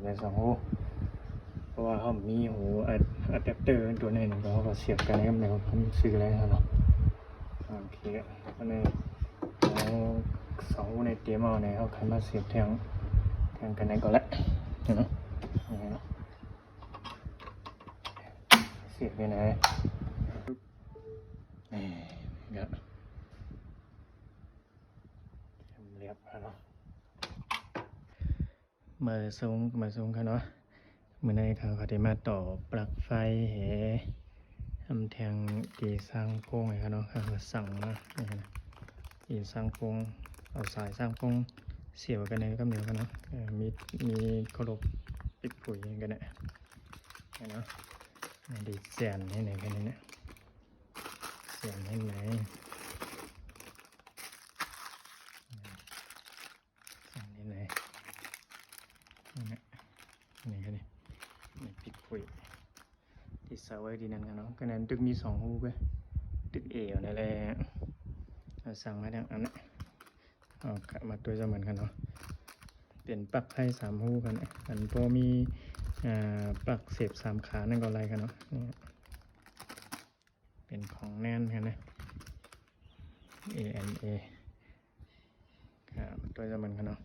บใน2 หูเพราะว่าเขามีหูอะแดปเตอร์ตัวนี้แล้วเขาก็เสียบกันในแนวผมซื้ออะไรเนาะโอเคอันนี้เอา2 หูในเตรียมเอาในเขาคันมาเสียบแทงกันในก่อนละเนาะนี่เนาะเสียบไปไหนนี่ก็เรียบแล้วเนาะมาส่งกันเนาะเมื่อในเขาได้มาต่อปลั๊กไฟเหทำแทงตีสร้างโพงไงครับเนาะเขาสั่งนะนี่นะตีสร้างโพงเอาสายสร้างโพงเสียบกันในก็เหนียวกันเนาะมีกระโหลกปิดปุ๋ยกันเนี่ยเนาะดีแสนให้ไหนกันเนี่ยแสนให้ไหนนี่กันนี่ปิดปุ๋ยที่เสาไว้ดีนั่นกันเนาะก็นั้นตึกมี2 หูไปตึกเอวนั่นแหละสั่งมาดังอันนั้นเอามาตัวจะเหมือนกันเนาะเป็นปลั๊กไฟ3 หูกันอันพอมีปลั๊กเสียบ3 ขานั่นก็อะไรกันเนาะนี่เป็นของแน่นกันนะ ANA ครับตัวจะเหมือนกันเนาะ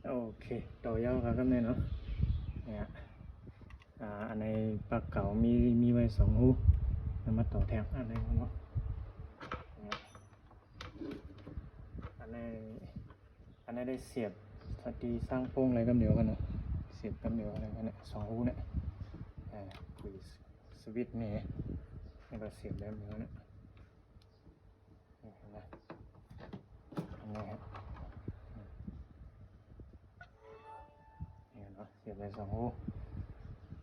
โอเคต่อยาวครับเนี่ยเนาะเนี่ยอันในปลั๊กเก่ามีไว้2 หูมาต่อแทนอันในเนาะอันในได้เสียบสตีสร้างโพงอะไรกับเหนียวกันเนาะเสียบกับเหนียวอะไรกันเนี่ย2 หูเนี่ยคุยสวิตช์นี่แล้วก็เสียบแบบเหนียวเนี่ยนี่เห็นไหมอันนี้ครับเสียบใน2 หู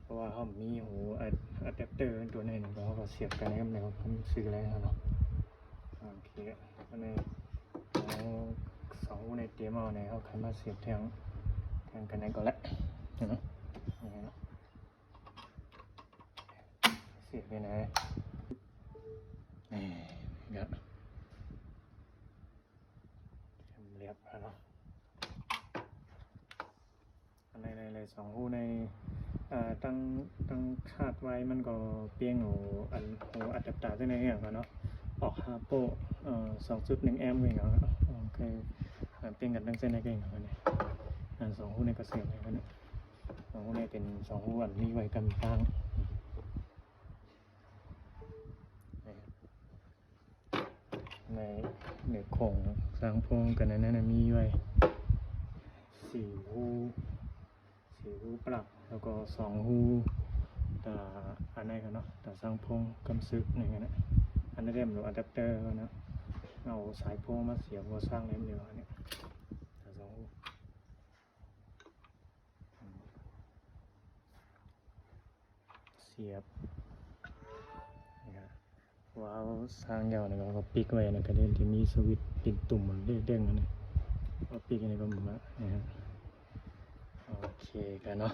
เพราะว่าเขามีหูอะแดปเตอร์ตัวนี้แล้วเขาก็เสียบกันในแนวผมซื้ออะไรเนาะโอเคอันนี้เอา2 หูในเตรียมเอาในเขาคันมาเสียบแทงกันในก่อนละเนาะนี่เนาะเสียบไปไหนนี่ก็เรียบแล้วเนาะใน2 หูในตั้งคาดไว้มันก็เปียงหูอะแดปเตอร์ตัวนี้อย่างกันเนาะออก5 โป2.1 แอมป์เองเนาะโอเคเปียงกันตั้งเส้นในเก่งเนาะเนี่ย2 หูในก็เสียบกันเนี่ย2 หูในเป็น2 หูอันมีไว้กันข้างในโครงสร้างโพงกันนั้นมีไว้4 หูปลั๊กแล้วก็2 หูแต่อันไหนกันเนาะแต่สร้างโพงกำซึกอย่างเงี้ยนะอันนี้เรียกว่าอะแดปเตอร์นะเอาสายโพงมาเสียบว่าสร้างเล่มเดียวอันนี้แต่2 หูเสียบว้าวสร้างยาวเนี่ยก็ปิกไว้นะกระเด็นที่มีสวิตช์ปิดตุ่มมันเด้งๆอันนี้ก็ปิกอันนี้ก็มานะครับโอเคกันเนาะ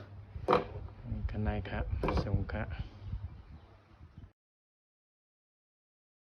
กันได้ครับส่งครับ